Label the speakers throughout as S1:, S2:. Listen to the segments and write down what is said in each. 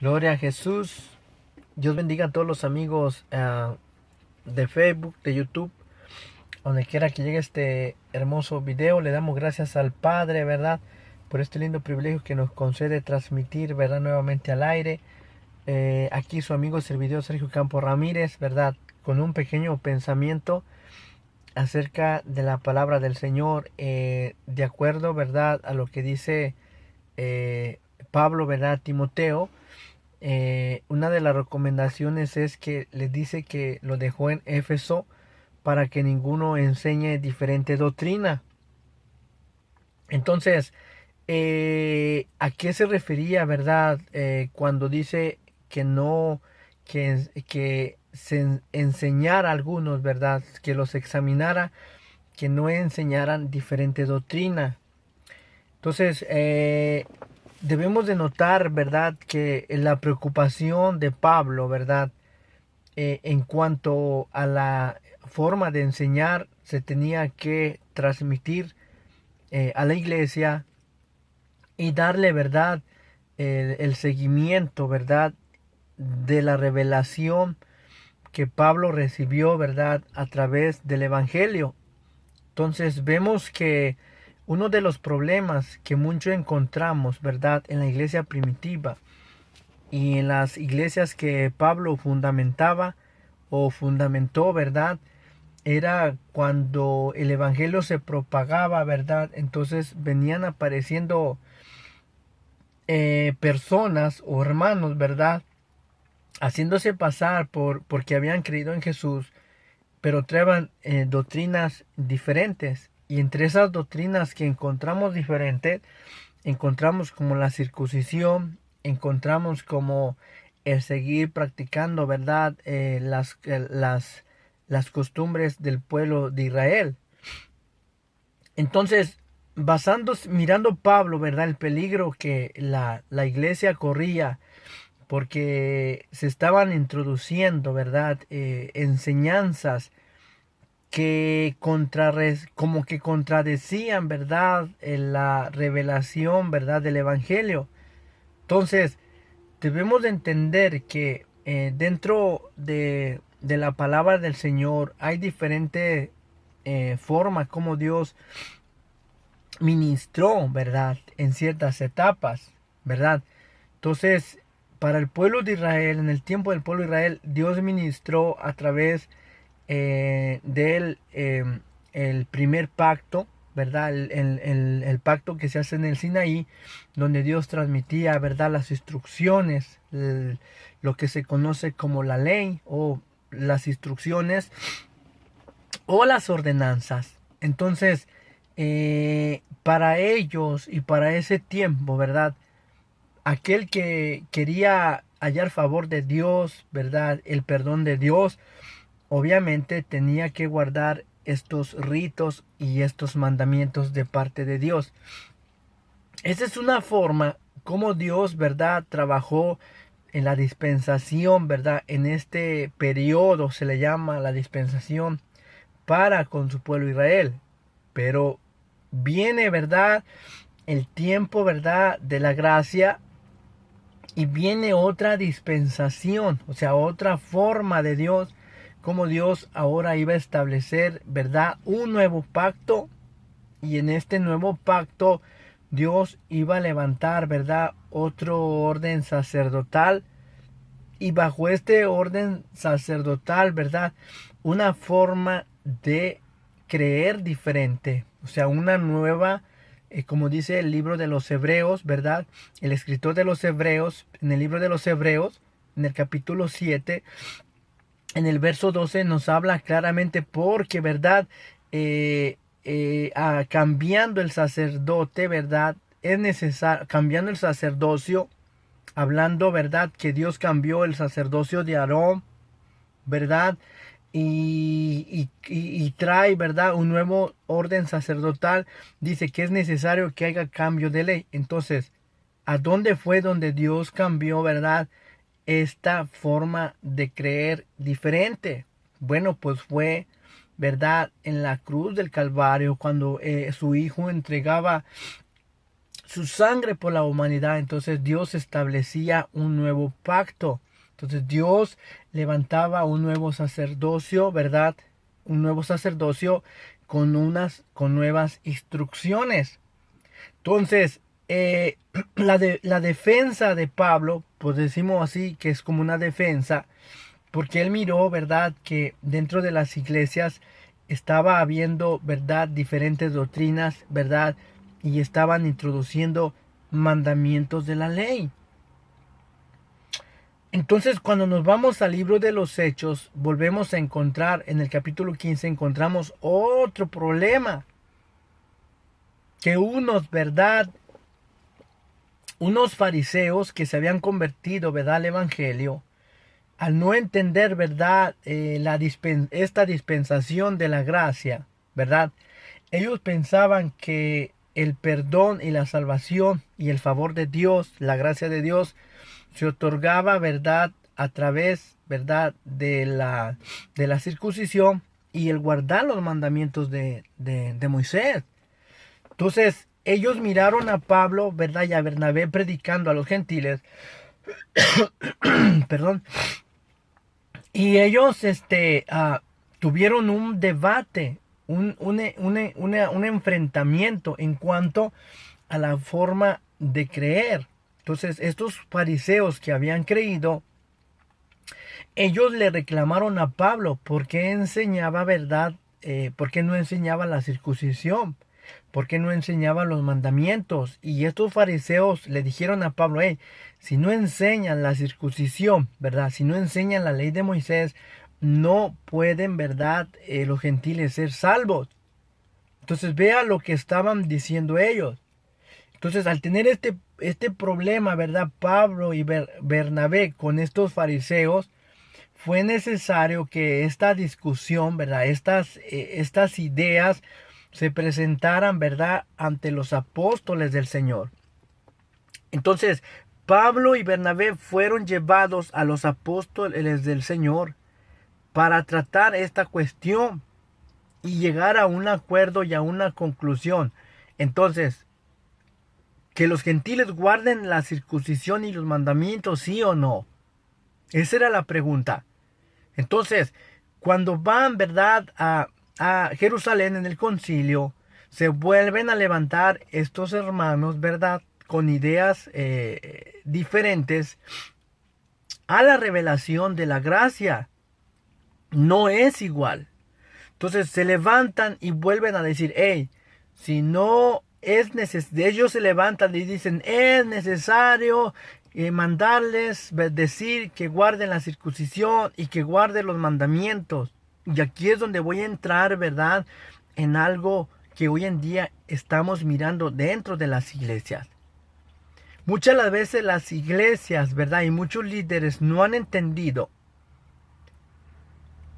S1: Gloria a Jesús. Dios bendiga a todos los amigos de Facebook, de YouTube, donde quiera que llegue este hermoso video. Le damos gracias al Padre, ¿verdad? Por este lindo privilegio que nos concede transmitir, ¿verdad? Nuevamente al aire. Aquí su amigo servidor Sergio Campo Ramírez, ¿verdad? Con un pequeño pensamiento acerca de la palabra del Señor, de acuerdo, ¿verdad? A lo que dice Pablo, ¿verdad? Timoteo. Una de las recomendaciones es que les dice que lo dejó en Éfeso para que ninguno enseñe diferente doctrina. Entonces, ¿a qué se refería, verdad? Cuando dice que no, que se enseñara a algunos, verdad, que los examinara, que no enseñaran diferente doctrina. Entonces, debemos de notar, ¿verdad?, que la preocupación de Pablo, ¿verdad?, en cuanto a la forma de enseñar, se tenía que transmitir a la iglesia y darle, ¿verdad?, el seguimiento, ¿verdad?, de la revelación que Pablo recibió, ¿verdad?, a través del Evangelio. Entonces vemos que uno de los problemas que mucho encontramos, ¿verdad?, en la iglesia primitiva y en las iglesias que Pablo fundamentaba o fundamentó, ¿verdad?, era cuando el evangelio se propagaba, ¿verdad? Entonces venían apareciendo personas o hermanos, ¿verdad?, haciéndose pasar porque habían creído en Jesús, pero traían doctrinas diferentes. Y entre esas doctrinas que encontramos diferentes, encontramos como la circuncisión, encontramos como el seguir practicando, ¿verdad? Las costumbres del pueblo de Israel. Entonces, mirando Pablo, ¿verdad? El peligro que la iglesia corría porque se estaban introduciendo, ¿verdad? Enseñanzas que como que contradecían, ¿verdad?, la revelación, ¿verdad?, del Evangelio. Entonces, debemos de entender que dentro de la palabra del Señor hay diferentes formas como Dios ministró, ¿verdad?, en ciertas etapas, ¿verdad? Entonces, para el pueblo de Israel, en el tiempo del pueblo de Israel, Dios ministró a través del el primer pacto, ¿verdad? El pacto que se hace en el Sinaí, donde Dios transmitía, ¿verdad?, las instrucciones, lo que se conoce como la ley o las instrucciones o las ordenanzas. Entonces, para ellos y para ese tiempo, ¿verdad?, aquel que quería hallar favor de Dios, ¿verdad?, el perdón de Dios, obviamente tenía que guardar estos ritos y estos mandamientos de parte de Dios. Esa es una forma como Dios, ¿verdad?, trabajó en la dispensación, ¿verdad? En este periodo se le llama la dispensación para con su pueblo Israel. Pero viene, ¿verdad?, el tiempo, ¿verdad?, de la gracia, y viene otra dispensación, o sea, otra forma de Dios, como Dios ahora iba a establecer, ¿verdad?, un nuevo pacto. Y en este nuevo pacto Dios iba a levantar, ¿verdad?, otro orden sacerdotal. Y bajo este orden sacerdotal, ¿verdad?, una forma de creer diferente. O sea, una nueva, como dice el libro de los Hebreos, ¿verdad? El escritor de los Hebreos, en el libro de los Hebreos, en el capítulo 7, en el verso 12 nos habla claramente porque, ¿verdad? Cambiando el sacerdote, ¿verdad? Es necesario, cambiando el sacerdocio, hablando, ¿verdad?, que Dios cambió el sacerdocio de Aarón, ¿verdad? Y trae, ¿verdad?, un nuevo orden sacerdotal. Dice que es necesario que haya cambio de ley. Entonces, ¿a dónde fue donde Dios cambió, verdad, esta forma de creer diferente? Bueno, pues fue, ¿verdad?, en la cruz del Calvario, cuando su hijo entregaba su sangre por la humanidad. Entonces Dios establecía un nuevo pacto. Entonces Dios levantaba un nuevo sacerdocio, ¿verdad? Un nuevo sacerdocio con nuevas instrucciones. Entonces, la defensa de Pablo, pues decimos así, que es como una defensa, porque él miró, ¿verdad?, que dentro de las iglesias estaba habiendo, ¿verdad?, diferentes doctrinas, ¿verdad?, y estaban introduciendo mandamientos de la ley. Entonces, cuando nos vamos al libro de los Hechos, volvemos a encontrar, en el capítulo 15, encontramos otro problema. Que unos fariseos que se habían convertido, ¿verdad?, al evangelio, al no entender, ¿verdad?, esta dispensación de la gracia, ¿verdad? Ellos pensaban que el perdón y la salvación y el favor de Dios, la gracia de Dios, se otorgaba, ¿verdad?, a través, ¿verdad?, de la circuncisión y el guardar los mandamientos de Moisés. Entonces, ellos miraron a Pablo, ¿verdad?, y a Bernabé predicando a los gentiles, perdón, y ellos tuvieron un debate, un enfrentamiento en cuanto a la forma de creer. Entonces, estos fariseos que habían creído, ellos le reclamaron a Pablo por qué enseñaba, ¿verdad? ¿Por qué no enseñaba la circuncisión? ¿Por qué no enseñaba los mandamientos? Y estos fariseos le dijeron a Pablo, hey, si no enseñan la circuncisión, ¿verdad? Si no enseñan la ley de Moisés, no pueden, ¿verdad?, los gentiles ser salvos. Entonces vea lo que estaban diciendo ellos. Entonces, al tener este problema, ¿verdad?, Pablo y Bernabé con estos fariseos, fue necesario que esta discusión, ¿verdad?, estas ideas se presentaran, ¿verdad?, ante los apóstoles del Señor. Entonces, Pablo y Bernabé fueron llevados a los apóstoles del Señor para tratar esta cuestión y llegar a un acuerdo y a una conclusión. Entonces, que los gentiles guarden la circuncisión y los mandamientos, ¿sí o no? Esa era la pregunta. Entonces, cuando van, ¿verdad?, a Jerusalén en el concilio, se vuelven a levantar estos hermanos, ¿verdad?, con ideas diferentes a la revelación de la gracia. No es igual. Entonces se levantan y vuelven a decir, hey, si no es necesario, ellos se levantan y dicen, es necesario mandarles decir que guarden la circuncisión y que guarden los mandamientos. Y aquí es donde voy a entrar, ¿verdad?, en algo que hoy en día estamos mirando dentro de las iglesias. Muchas las veces las iglesias, ¿verdad?, y muchos líderes no han entendido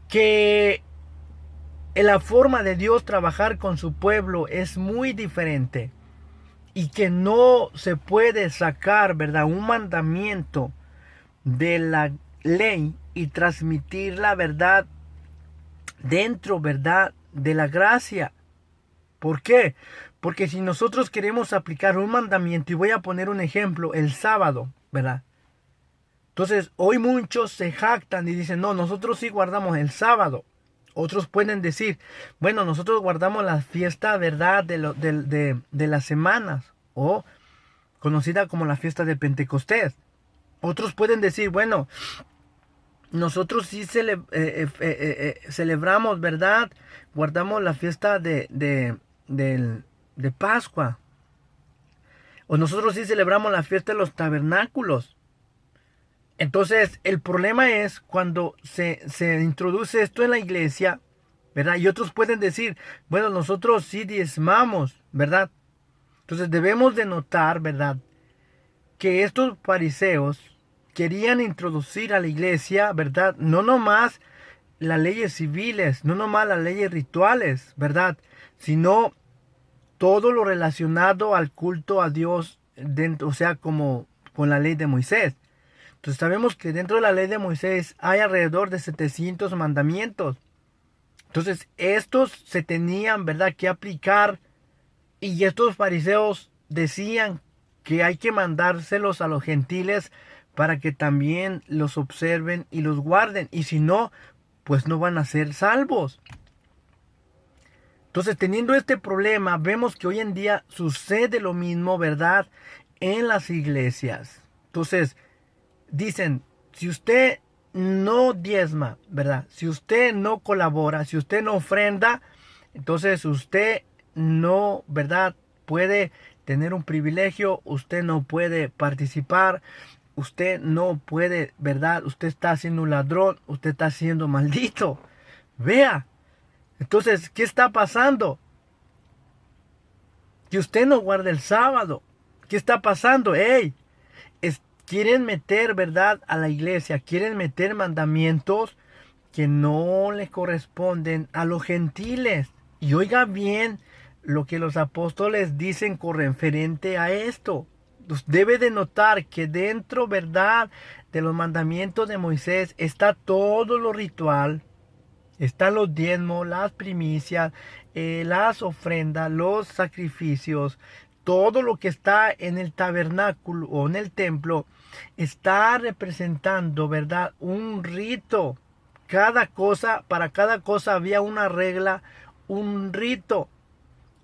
S1: que la forma de Dios trabajar con su pueblo es muy diferente y que no se puede sacar, ¿verdad?, un mandamiento de la ley y transmitir la verdad dentro, ¿verdad?, de la gracia. ¿Por qué? Porque si nosotros queremos aplicar un mandamiento, y voy a poner un ejemplo, el sábado, ¿verdad? Entonces, hoy muchos se jactan y dicen, no, nosotros sí guardamos el sábado. Otros pueden decir, bueno, nosotros guardamos la fiesta, ¿verdad?, de las semanas, o conocida como la fiesta de Pentecostés. Otros pueden decir, bueno, nosotros sí celebramos, ¿verdad?, guardamos la fiesta de Pascua. O nosotros sí celebramos la fiesta de los tabernáculos. Entonces, el problema es cuando se introduce esto en la iglesia, ¿verdad? Y otros pueden decir, bueno, nosotros sí diezmamos, ¿verdad? Entonces debemos de notar, ¿verdad?, que estos fariseos querían introducir a la iglesia, ¿verdad?, no nomás las leyes civiles, no nomás las leyes rituales, ¿verdad?, sino todo lo relacionado al culto a Dios, dentro, o sea, como con la ley de Moisés. Entonces sabemos que dentro de la ley de Moisés hay alrededor de 700 mandamientos. Entonces estos se tenían, ¿verdad?, que aplicar, y estos fariseos decían que hay que mandárselos a los gentiles para que también los observen y los guarden. Y si no, pues no van a ser salvos. Entonces, teniendo este problema, vemos que hoy en día sucede lo mismo, ¿verdad? En las iglesias. Entonces, dicen, si usted no diezma, ¿verdad? Si usted no colabora, si usted no ofrenda, entonces usted no, ¿verdad? Puede tener un privilegio, usted no puede participar, usted no puede, ¿verdad? Usted está siendo un ladrón, usted está siendo maldito. Vea. Entonces, ¿qué está pasando? Que usted no guarda el sábado. ¿Qué está pasando? ¡Ey! Quieren meter, ¿verdad?, a la iglesia. Quieren meter mandamientos que no le corresponden a los gentiles. Y oiga bien lo que los apóstoles dicen con referente a esto. Debe de notar que dentro, ¿verdad?, de los mandamientos de Moisés está todo lo ritual. Están los diezmos, las primicias, las ofrendas, los sacrificios, todo lo que está en el tabernáculo o en el templo está representando, ¿verdad?, un rito. Para cada cosa había una regla, un rito.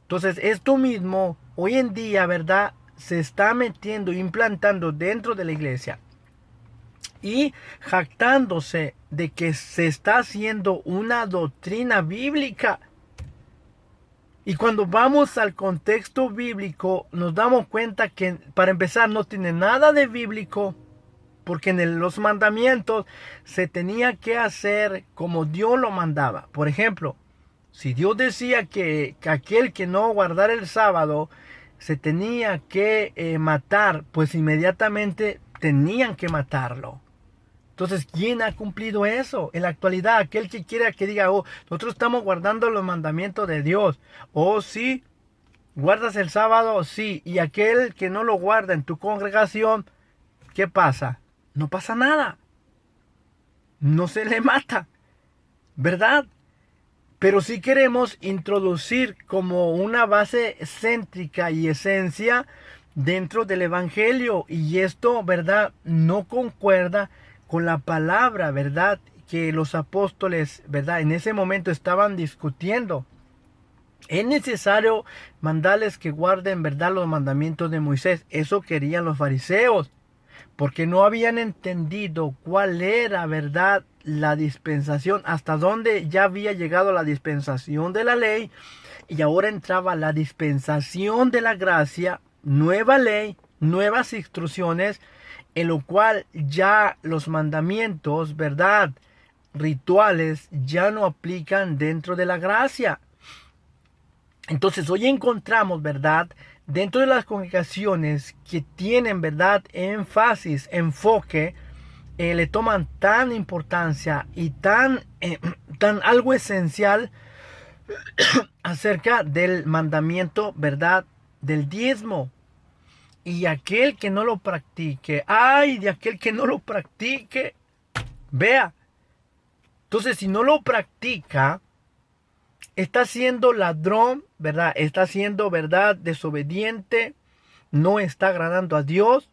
S1: Entonces, esto mismo hoy en día, ¿verdad?, se está metiendo, implantando dentro de la iglesia. Y jactándose de que se está haciendo una doctrina bíblica. Y cuando vamos al contexto bíblico, nos damos cuenta que, para empezar, no tiene nada de bíblico, porque en los mandamientos se tenía que hacer como Dios lo mandaba. Por ejemplo, si Dios decía que aquel que no guardara el sábado se tenía que matar, pues inmediatamente tenían que matarlo. Entonces, ¿quién ha cumplido eso? En la actualidad, aquel que quiera que diga, oh, nosotros estamos guardando los mandamientos de Dios. Oh, sí, ¿guardas el sábado? Sí. Y aquel que no lo guarda en tu congregación, ¿qué pasa? No pasa nada. No se le mata, ¿verdad? Pero sí queremos introducir como una base céntrica y esencia dentro del evangelio. Y esto, ¿verdad?, no concuerda con la palabra, ¿verdad?, que los apóstoles, ¿verdad?, en ese momento estaban discutiendo. Es necesario mandarles que guarden, ¿verdad?, los mandamientos de Moisés. Eso querían los fariseos, porque no habían entendido cuál era, ¿verdad?, la dispensación, hasta dónde ya había llegado la dispensación de la ley, y ahora entraba la dispensación de la gracia, nueva ley, nuevas instrucciones, en lo cual ya los mandamientos, ¿verdad?, rituales, ya no aplican dentro de la gracia. Entonces hoy encontramos, ¿verdad?, dentro de las congregaciones que tienen, ¿verdad?, énfasis, enfoque, le toman tan importancia y tan algo esencial acerca del mandamiento, ¿verdad?, del diezmo. Y aquel que no lo practique, ay de aquel que no lo practique, vea. Entonces, si no lo practica, está siendo ladrón, ¿verdad? Está siendo, ¿verdad?, desobediente, no está agradando a Dios.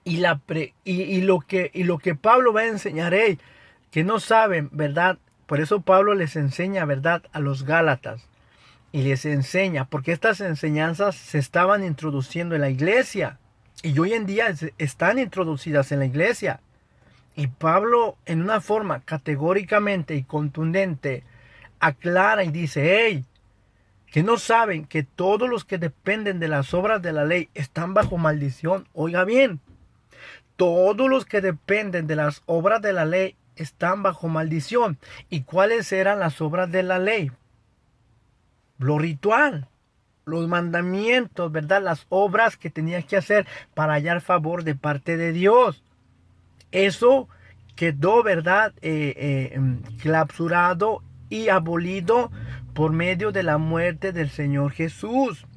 S1: Y lo que Pablo va a enseñar, que no saben, ¿verdad? Por eso Pablo les enseña, ¿verdad?, a los Gálatas. Y les enseña, porque estas enseñanzas se estaban introduciendo en la iglesia. Y hoy en día están introducidas en la iglesia. Y Pablo, en una forma categóricamente y contundente, aclara y dice, que no saben que todos los que dependen de las obras de la ley están bajo maldición. Oiga bien, todos los que dependen de las obras de la ley están bajo maldición. ¿Y cuáles eran las obras de la ley? Lo ritual, los mandamientos, ¿verdad? Las obras que tenías que hacer para hallar favor de parte de Dios. Eso quedó, ¿verdad?, clausurado y abolido por medio de la muerte del Señor Jesús.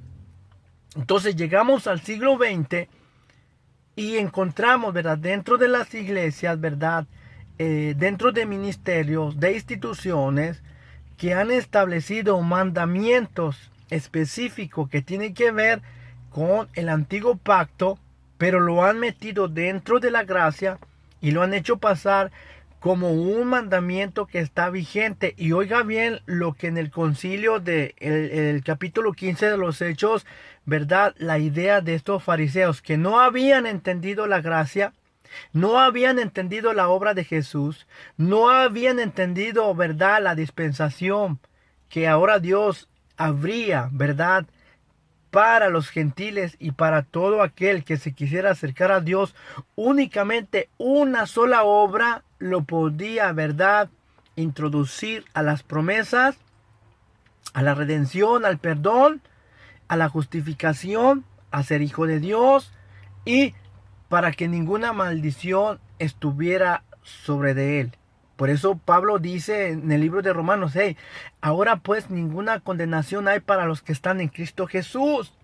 S1: Entonces llegamos al siglo XX y encontramos, ¿verdad?, dentro de las iglesias, ¿verdad?, dentro de ministerios, de instituciones, que han establecido mandamientos específicos que tienen que ver con el antiguo pacto, pero lo han metido dentro de la gracia y lo han hecho pasar como un mandamiento que está vigente. Y oiga bien lo que en el concilio de el capítulo 15 de los Hechos, ¿verdad? La idea de estos fariseos que no habían entendido la gracia, no habían entendido la obra de Jesús, no habían entendido, ¿verdad?, la dispensación que ahora Dios habría, ¿verdad?, para los gentiles y para todo aquel que se quisiera acercar a Dios. Únicamente una sola obra lo podía, ¿verdad?, introducir a las promesas, a la redención, al perdón, a la justificación, a ser hijo de Dios y para que ninguna maldición estuviera sobre de él. Por eso Pablo dice en el libro de Romanos, hey, ahora pues ninguna condenación hay para los que están en Cristo Jesús.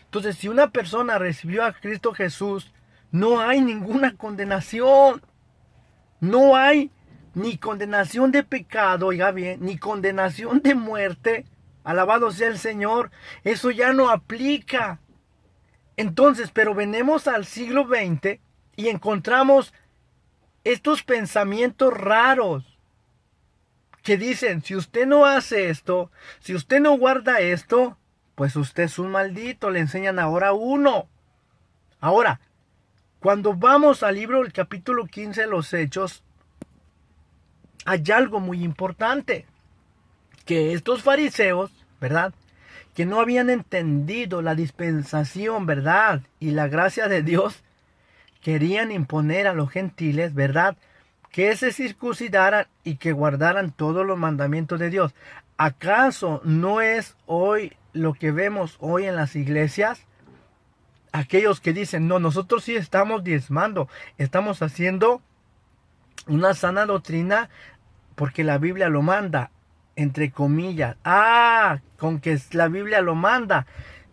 S1: Entonces, si una persona recibió a Cristo Jesús, no hay ninguna condenación. No hay ni condenación de pecado, oiga bien, ni condenación de muerte. Alabado sea el Señor. Eso ya no aplica. Entonces, pero venimos al siglo XX y encontramos estos pensamientos raros que dicen, si usted no hace esto, si usted no guarda esto, pues usted es un maldito, le enseñan ahora a uno. Ahora, cuando vamos al libro del capítulo 15 de los Hechos, hay algo muy importante, que estos fariseos, ¿verdad?, que no habían entendido la dispensación, ¿verdad?, y la gracia de Dios, querían imponer a los gentiles, ¿verdad?, que se circuncidaran y que guardaran todos los mandamientos de Dios. ¿Acaso no es hoy lo que vemos hoy en las iglesias? Aquellos que dicen, no, nosotros sí estamos diezmando, estamos haciendo una sana doctrina porque la Biblia lo manda, entre comillas. Con que la Biblia lo manda.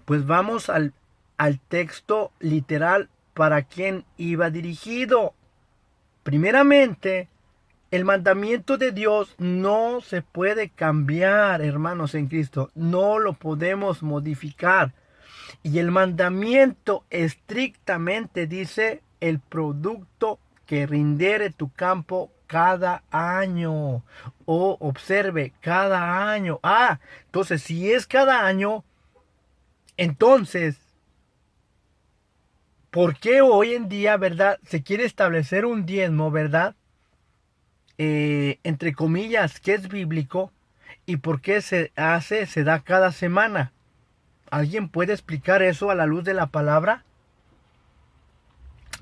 S1: Pues vamos al texto literal para quien iba dirigido. Primeramente, el mandamiento de Dios no se puede cambiar, hermanos en Cristo. No lo podemos modificar. Y el mandamiento estrictamente dice el producto que rindiere tu campo cada año. O observe, cada año. Entonces si es cada año, entonces, ¿por qué hoy en día, verdad, se quiere establecer un diezmo, verdad? Entre comillas, que es bíblico. ¿Y por qué se da cada semana? ¿Alguien puede explicar eso a la luz de la palabra?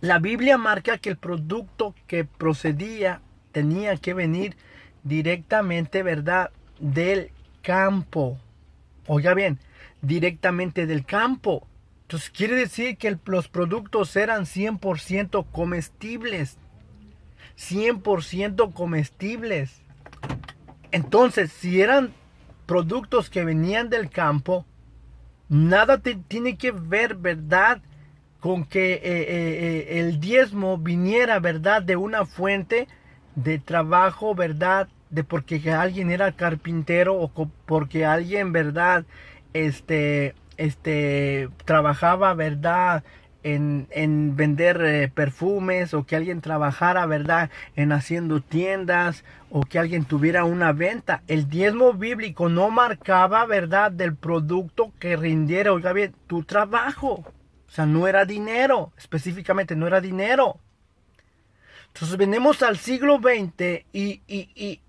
S1: La Biblia marca que el producto que procedía tenía que venir directamente, ¿verdad?, del campo. Oiga bien, directamente del campo. Entonces quiere decir que los productos eran 100% comestibles. 100% comestibles. Entonces, si eran productos que venían del campo, nada tiene que ver, ¿verdad?, con que el diezmo viniera, ¿verdad?, de una fuente de trabajo, ¿verdad?, de porque alguien era carpintero o porque alguien, ¿verdad?, trabajaba, ¿verdad?, en vender perfumes, o que alguien trabajara, ¿verdad?, en haciendo tiendas, o que alguien tuviera una venta. El diezmo bíblico no marcaba, ¿verdad?, del producto que rindiera, oiga bien, tu trabajo. O sea, no era dinero, específicamente no era dinero. Entonces venimos al siglo XX y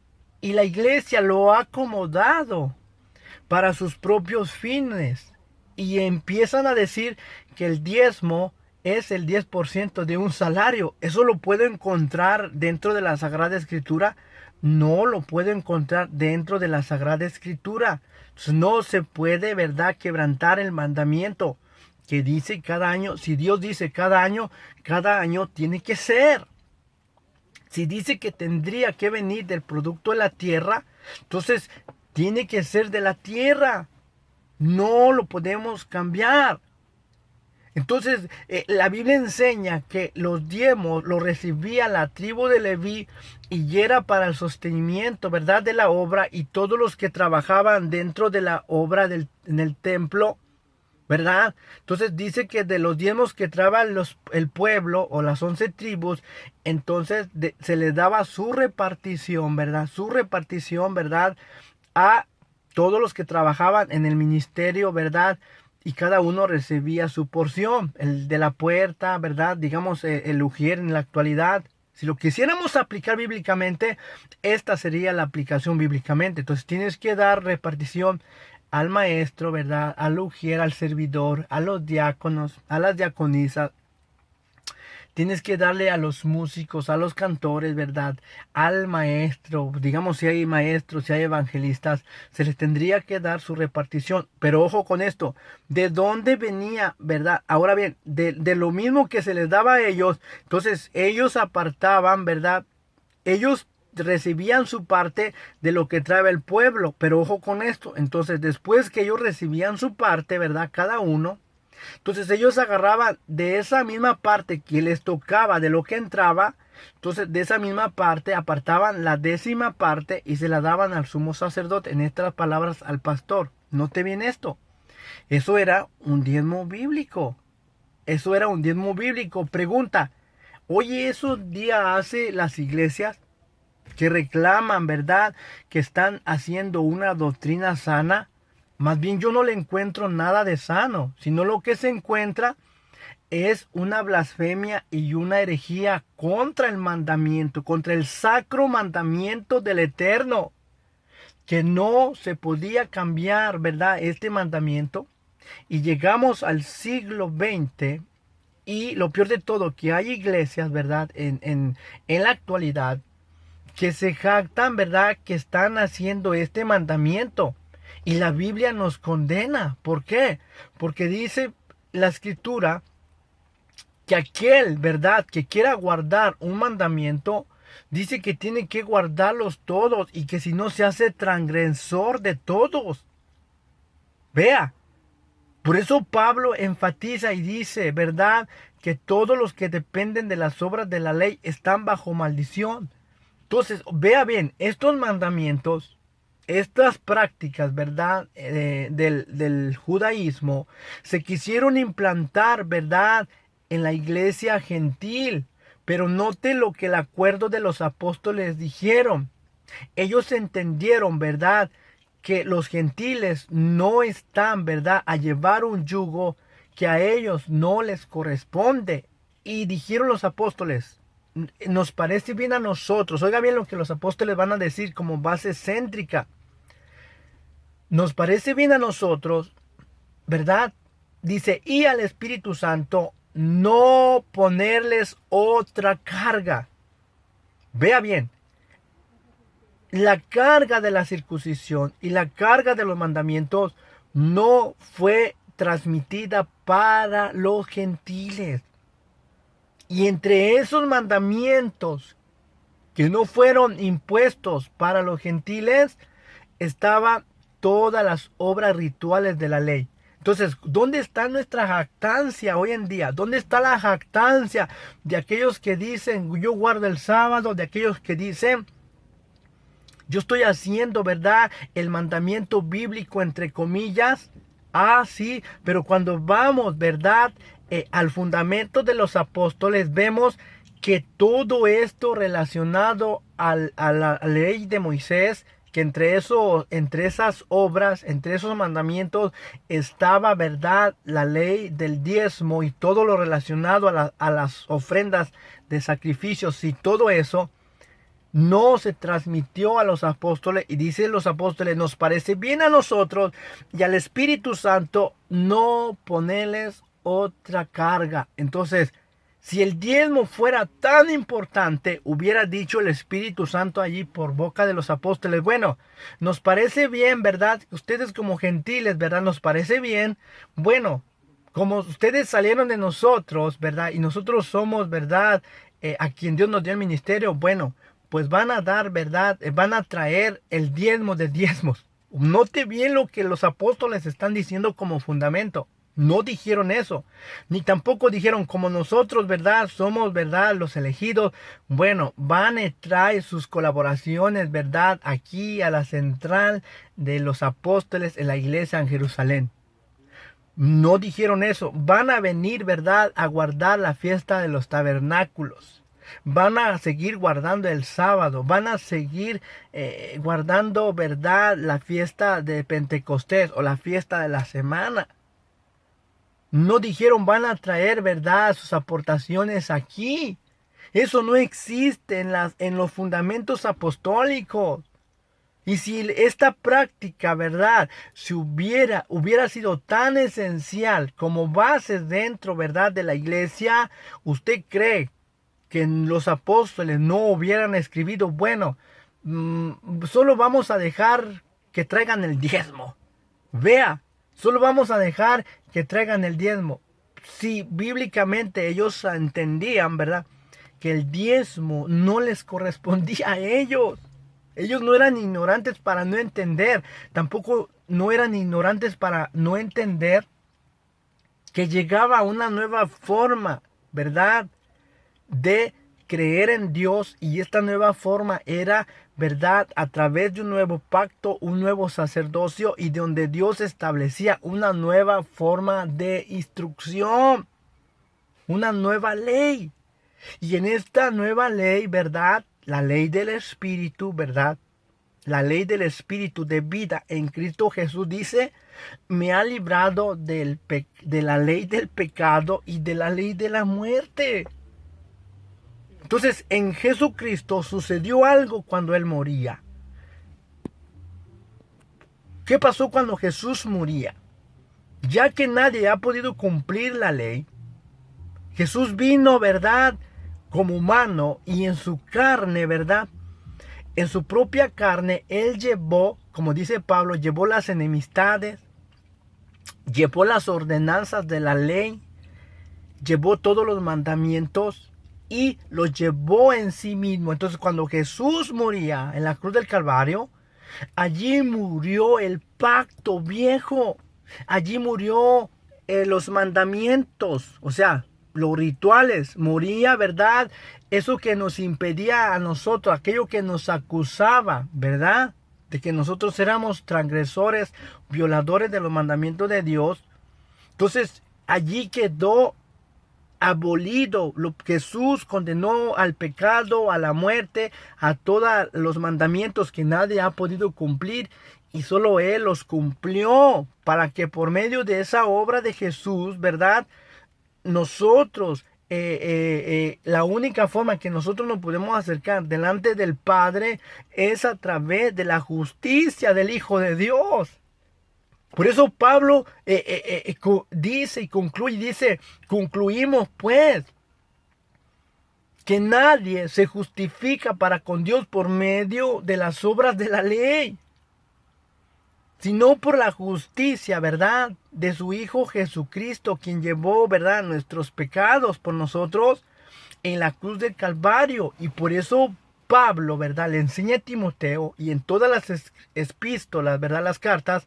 S1: la iglesia lo ha acomodado para sus propios fines. Y empiezan a decir que el diezmo es el 10% de un salario. ¿Eso lo puedo encontrar dentro de la Sagrada Escritura? No lo puedo encontrar dentro de la Sagrada Escritura. Entonces, no se puede, ¿verdad?, quebrantar el mandamiento que dice cada año. Si Dios dice cada año tiene que ser. Si dice que tendría que venir del producto de la tierra, entonces tiene que ser de la tierra. No lo podemos cambiar. Entonces, la Biblia enseña que los diezmos los recibía la tribu de Leví y era para el sostenimiento, ¿verdad?, de la obra, y todos los que trabajaban dentro de la obra en el templo, ¿verdad? Entonces dice que de los diezmos que traban el pueblo o las 11 tribus, entonces se les daba su repartición, ¿verdad? Su repartición, ¿verdad? A todos los que trabajaban en el ministerio, ¿verdad? Y cada uno recibía su porción. El de la puerta, ¿verdad? Digamos, el ujier en la actualidad. Si lo quisiéramos aplicar bíblicamente, esta sería la aplicación bíblicamente. Entonces tienes que dar repartición al maestro, ¿verdad? Al ujier, al servidor, a los diáconos, a las diaconisas. Tienes que darle a los músicos, a los cantores, ¿verdad? Al maestro, digamos si hay maestros, si hay evangelistas, se les tendría que dar su repartición. Pero ojo con esto, ¿de dónde venía, verdad? Ahora bien, de lo mismo que se les daba a ellos, entonces ellos apartaban, ¿verdad? Ellos recibían su parte de lo que trae el pueblo, pero ojo con esto, entonces después que ellos recibían su parte, ¿verdad? Cada uno. Entonces ellos agarraban de esa misma parte que les tocaba de lo que entraba. Entonces de esa misma parte apartaban la 10ª parte y se la daban al sumo sacerdote. En estas palabras al pastor. Note bien esto. Eso era un diezmo bíblico. Eso era un diezmo bíblico. Pregunta. Oye, ¿eso día hace las iglesias que reclaman, verdad, que están haciendo una doctrina sana? Más bien yo no le encuentro nada de sano, sino lo que se encuentra es una blasfemia y una herejía contra el mandamiento, contra el sacro mandamiento del Eterno, que no se podía cambiar, ¿verdad? Este mandamiento. Y llegamos al siglo XX y lo peor de todo, que hay iglesias, ¿verdad? En la actualidad que se jactan, ¿verdad? Que están haciendo este mandamiento. Y la Biblia nos condena. ¿Por qué? Porque dice la escritura que aquel, ¿verdad?, que quiera guardar un mandamiento, dice que tiene que guardarlos todos y que si no se hace transgresor de todos. Vea, por eso Pablo enfatiza y dice, ¿verdad?, que todos los que dependen de las obras de la ley están bajo maldición. Entonces, vea bien, estos mandamientos, estas prácticas, ¿verdad? Del judaísmo, se quisieron implantar, ¿verdad? En la iglesia gentil. Pero note lo que el acuerdo de los apóstoles dijeron. Ellos entendieron, ¿verdad? Que los gentiles no están, ¿verdad?, a llevar un yugo que a ellos no les corresponde. Y dijeron los apóstoles, nos parece bien a nosotros, oiga bien lo que los apóstoles van a decir como base céntrica, nos parece bien a nosotros, ¿verdad? Dice, y al Espíritu Santo no ponerles otra carga. Vea bien, la carga de la circuncisión y la carga de los mandamientos no fue transmitida para los gentiles. Y entre esos mandamientos que no fueron impuestos para los gentiles, estaban todas las obras rituales de la ley. Entonces, ¿dónde está nuestra jactancia hoy en día? ¿Dónde está la jactancia de aquellos que dicen, yo guardo el sábado? De aquellos que dicen, yo estoy haciendo, ¿verdad?, el mandamiento bíblico, entre comillas. Ah, sí, pero cuando vamos, ¿verdad?, al fundamento de los apóstoles, vemos que todo esto relacionado a la ley de Moisés, que entre esas obras, entre esos mandamientos, estaba, ¿verdad?, la ley del diezmo y todo lo relacionado a las ofrendas de sacrificios y todo eso, no se transmitió a los apóstoles. Y dicen los apóstoles, nos parece bien a nosotros y al Espíritu Santo no ponerles otra carga. Entonces, si el diezmo fuera tan importante, hubiera dicho el Espíritu Santo allí por boca de los apóstoles, bueno, nos parece bien, ¿verdad? Ustedes como gentiles, ¿verdad? Nos parece bien. Bueno, como ustedes salieron de nosotros, ¿verdad? Y nosotros somos, ¿verdad?, a quien Dios nos dio el ministerio, bueno, pues van a dar, ¿verdad? Van a traer el diezmo de diezmos. Note bien lo que los apóstoles están diciendo como fundamento. No dijeron eso, ni tampoco dijeron como nosotros, ¿verdad? Somos, ¿verdad?, los elegidos. Bueno, van a traer sus colaboraciones, ¿verdad?, aquí a la central de los apóstoles en la iglesia en Jerusalén. No dijeron eso. Van a venir, ¿verdad?, a guardar la fiesta de los tabernáculos. Van a seguir guardando el sábado. Van a seguir guardando, ¿verdad?, la fiesta de Pentecostés o la fiesta de la semana. No dijeron van a traer, ¿verdad?, sus aportaciones aquí. Eso no existe en los fundamentos apostólicos. Y si esta práctica, ¿verdad?, si hubiera sido tan esencial como base dentro, ¿verdad?, de la iglesia, ¿usted cree que los apóstoles no hubieran escrito, bueno, solo vamos a dejar que traigan el diezmo? Vea, solo vamos a dejar que traigan el diezmo. Si bíblicamente ellos entendían, ¿verdad?, que el diezmo no les correspondía a ellos. Ellos no eran ignorantes para no entender. Tampoco no eran ignorantes para no entender que llegaba una nueva forma, ¿verdad?, de creer en Dios. Y esta nueva forma era, ¿verdad?, a través de un nuevo pacto, un nuevo sacerdocio, y donde Dios establecía una nueva forma de instrucción, una nueva ley. Y en esta nueva ley, ¿verdad?, la ley del Espíritu, ¿verdad?, la ley del Espíritu de vida en Cristo Jesús dice, me ha librado de la ley del pecado y de la ley de la muerte. Entonces, en Jesucristo sucedió algo cuando Él moría. ¿Qué pasó cuando Jesús moría? Ya que nadie ha podido cumplir la ley, Jesús vino, ¿verdad?, como humano, y en su carne, ¿verdad?, en su propia carne, Él llevó, como dice Pablo, llevó las enemistades, llevó las ordenanzas de la ley, llevó todos los mandamientos y los llevó en sí mismo. Entonces, cuando Jesús moría en la cruz del Calvario, allí murió el pacto viejo. Allí murió los mandamientos, o sea, los rituales. Moría, ¿verdad?, eso que nos impedía a nosotros, aquello que nos acusaba, ¿verdad?, de que nosotros éramos transgresores, violadores de los mandamientos de Dios. Entonces, allí quedó abolido. Jesús condenó al pecado, a la muerte, a todos los mandamientos que nadie ha podido cumplir, y solo Él los cumplió, para que por medio de esa obra de Jesús, ¿verdad?, nosotros, la única forma que nosotros nos podemos acercar delante del Padre es a través de la justicia del Hijo de Dios. Por eso Pablo dice y dice, concluimos pues que nadie se justifica para con Dios por medio de las obras de la ley, sino por la justicia, ¿verdad?, de su Hijo Jesucristo, quien llevó, ¿verdad?, nuestros pecados por nosotros en la cruz del Calvario. Y por eso Pablo, ¿verdad?, le enseña a Timoteo, y en todas las epístolas, ¿verdad?, las cartas,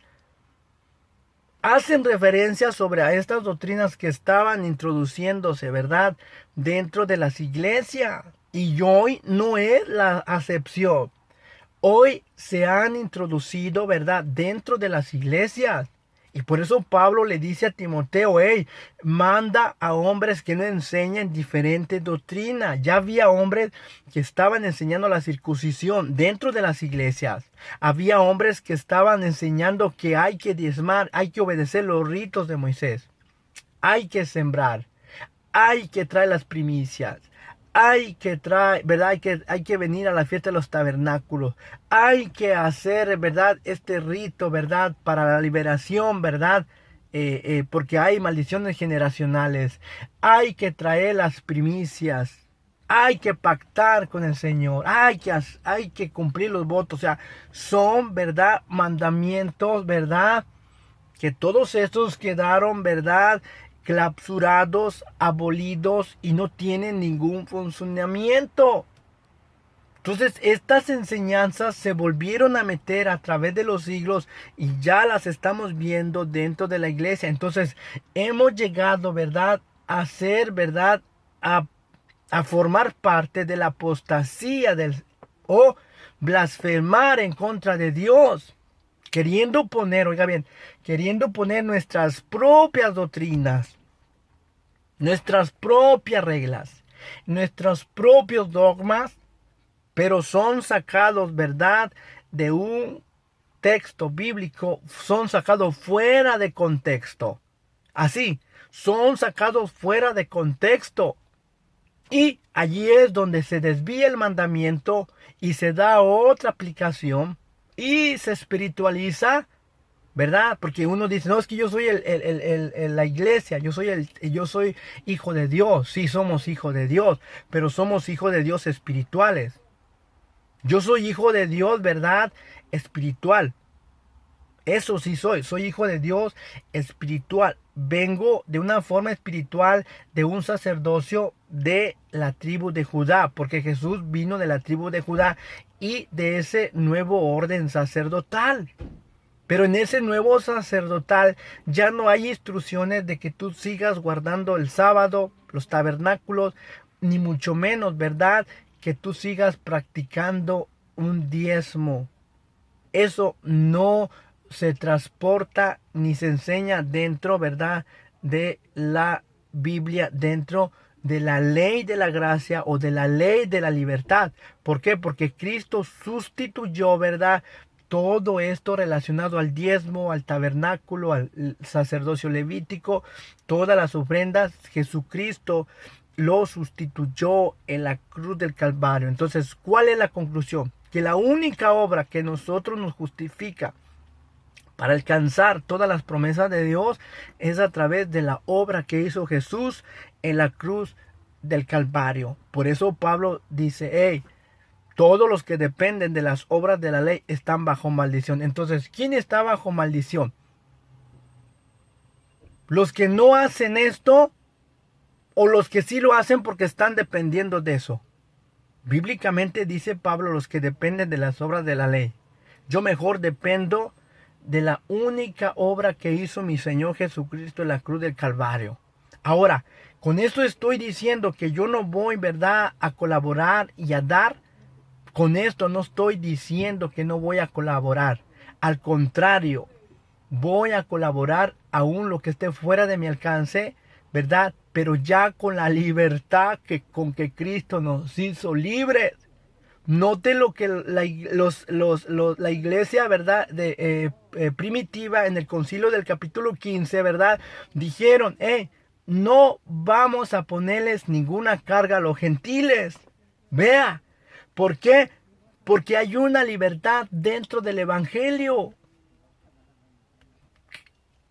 S1: hacen referencia sobre a estas doctrinas que estaban introduciéndose, ¿verdad?, dentro de las iglesias. Y hoy no es la excepción. Hoy se han introducido, ¿verdad?, dentro de las iglesias. Y por eso Pablo le dice a Timoteo, hey, manda a hombres que no enseñen diferentes doctrinas. Ya había hombres que estaban enseñando la circuncisión dentro de las iglesias. Había hombres que estaban enseñando que hay que diezmar, hay que obedecer los ritos de Moisés. Hay que sembrar, hay que traer las primicias. Hay que traer, ¿verdad?, hay que venir a la fiesta de los tabernáculos. Hay que hacer, ¿verdad?, este rito, ¿verdad?, para la liberación, ¿verdad?, porque hay maldiciones generacionales. Hay que traer las primicias. Hay que pactar con el Señor. Hay que cumplir los votos. O sea, son, ¿verdad?, mandamientos, ¿verdad?, que todos estos quedaron, ¿verdad?, clausurados, abolidos, y no tienen ningún funcionamiento. Entonces, estas enseñanzas se volvieron a meter a través de los siglos, y ya las estamos viendo dentro de la iglesia. Entonces, hemos llegado, ¿verdad?, a ser, ¿verdad?, a formar parte de la apostasía o blasfemar en contra de Dios. queriendo poner, oiga bien, queriendo poner nuestras propias doctrinas, nuestras propias reglas, nuestros propios dogmas, pero son sacados, ¿verdad?, de un texto bíblico, son sacados fuera de contexto. Así, son sacados fuera de contexto. Y allí es donde se desvía el mandamiento y se da otra aplicación y se espiritualiza, ¿verdad? Porque uno dice, no, es que yo soy la iglesia, yo soy hijo de Dios. Sí, somos hijos de Dios, pero somos hijos de Dios espirituales. Yo soy hijo de Dios, ¿verdad? Espiritual. Eso sí soy hijo de Dios espiritual. Vengo de una forma espiritual de un sacerdocio de la tribu de Judá, porque Jesús vino de la tribu de Judá y de ese nuevo orden sacerdotal. Pero en ese nuevo sacerdotal ya no hay instrucciones de que tú sigas guardando el sábado, los tabernáculos, ni mucho menos, ¿verdad?, que tú sigas practicando un diezmo. Eso no se transporta ni se enseña dentro, ¿verdad?, de la Biblia, dentro de la ley de la gracia o de la ley de la libertad. ¿Por qué? Porque Cristo sustituyó, ¿verdad?, todo esto relacionado al diezmo, al tabernáculo, al sacerdocio levítico, todas las ofrendas. Jesucristo lo sustituyó en la cruz del Calvario. Entonces, ¿cuál es la conclusión? Que la única obra que nosotros nos justifica para alcanzar todas las promesas de Dios es a través de la obra que hizo Jesús en la cruz del Calvario. Por eso Pablo dice, hey, todos los que dependen de las obras de la ley están bajo maldición. Entonces, ¿quién está bajo maldición? ¿Los que no hacen esto o los que sí lo hacen porque están dependiendo de eso? Bíblicamente dice Pablo, los que dependen de las obras de la ley. Yo mejor dependo de la única obra que hizo mi Señor Jesucristo en la cruz del Calvario. Ahora, con esto estoy diciendo que yo no voy, ¿verdad?, a colaborar y a dar. Con esto no estoy diciendo que no voy a colaborar. Al contrario, voy a colaborar aún lo que esté fuera de mi alcance, ¿verdad? Pero ya con la libertad con que Cristo nos hizo libres. Note lo que la iglesia, ¿verdad?, primitiva en el concilio del capítulo 15, ¿verdad?, dijeron, no vamos a ponerles ninguna carga a los gentiles. Vea, ¿por qué? Porque hay una libertad dentro del evangelio.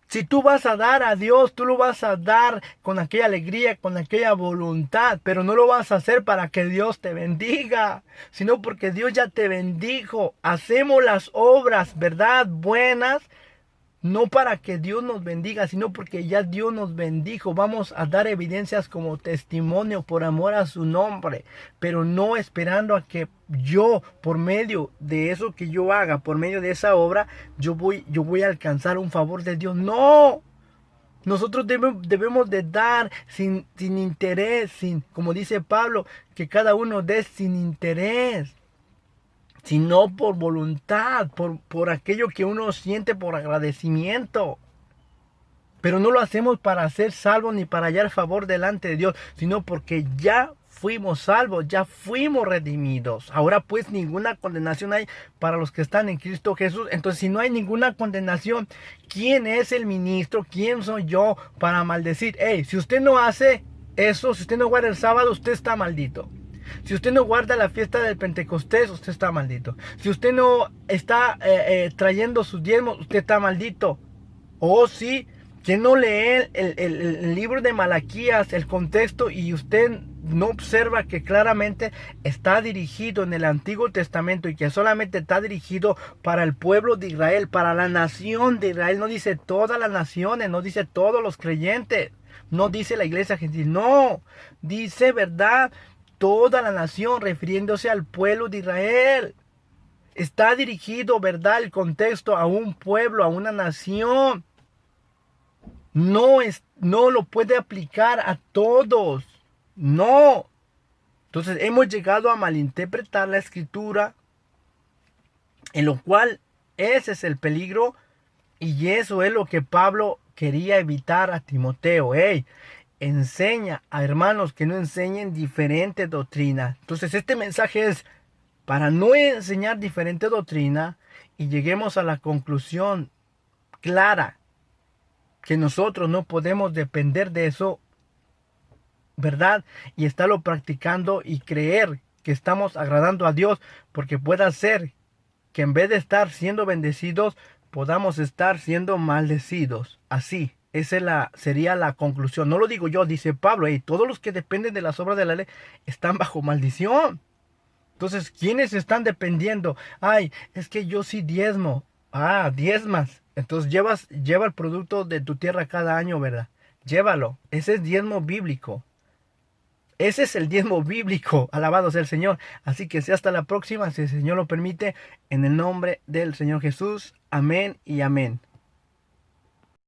S1: Si tú vas a dar a Dios, tú lo vas a dar con aquella alegría, con aquella voluntad, pero no lo vas a hacer para que Dios te bendiga, sino porque Dios ya te bendijo. Hacemos las obras, ¿verdad?, buenas, no para que Dios nos bendiga, sino porque ya Dios nos bendijo. Vamos a dar evidencias como testimonio por amor a su nombre, pero no esperando a que yo, por medio de eso que yo haga, por medio de esa obra, yo voy a alcanzar un favor de Dios. No. Nosotros debemos de dar sin interés, como dice Pablo, que cada uno dé sin interés, sino por voluntad, por aquello que uno siente por agradecimiento. Pero no lo hacemos para ser salvos ni para hallar favor delante de Dios, sino porque ya fuimos salvos, ya fuimos redimidos. Ahora pues ninguna condenación hay para los que están en Cristo Jesús. Entonces, si no hay ninguna condenación, ¿quién es el ministro? ¿Quién soy yo para maldecir? Si usted no hace eso, si usted no guarda el sábado, usted está maldito. Si usted no guarda la fiesta del Pentecostés, usted está maldito. Si usted no está trayendo sus diezmos, usted está maldito. O si que no lee el libro de Malaquías, el contexto, y usted no observa que claramente está dirigido en el Antiguo Testamento y que solamente está dirigido para el pueblo de Israel, para la nación de Israel. No dice todas las naciones, no dice todos los creyentes, no dice la iglesia gentil, no, dice, ¿verdad?, toda la nación, refiriéndose al pueblo de Israel. Está dirigido, ¿verdad?, el contexto a un pueblo, a una nación. No lo puede aplicar a todos. No. Entonces hemos llegado a malinterpretar la escritura, en lo cual Ese es el peligro y eso es lo que Pablo quería evitar a Timoteo. Hey, enseña a hermanos que no enseñen diferente doctrina. Entonces este mensaje es para no enseñar diferente doctrina y lleguemos a la conclusión clara que nosotros no podemos depender de eso, ¿verdad? Y estarlo practicando y creer que estamos agradando a Dios, porque pueda ser que en vez de estar siendo bendecidos, podamos estar siendo maldecidos. Así, sería la conclusión. No lo digo yo, dice Pablo, todos los que dependen de las obras de la ley están bajo maldición. Entonces, ¿quiénes están dependiendo? Ay, es que yo sí diezmo. Ah, diezmas. Entonces lleva el producto de tu tierra cada año, ¿verdad? Llévalo. Ese es diezmo bíblico. Ese es el diezmo bíblico. Alabado sea el Señor. Así que sea hasta la próxima, si el Señor lo permite, en el nombre del Señor Jesús. Amén y amén.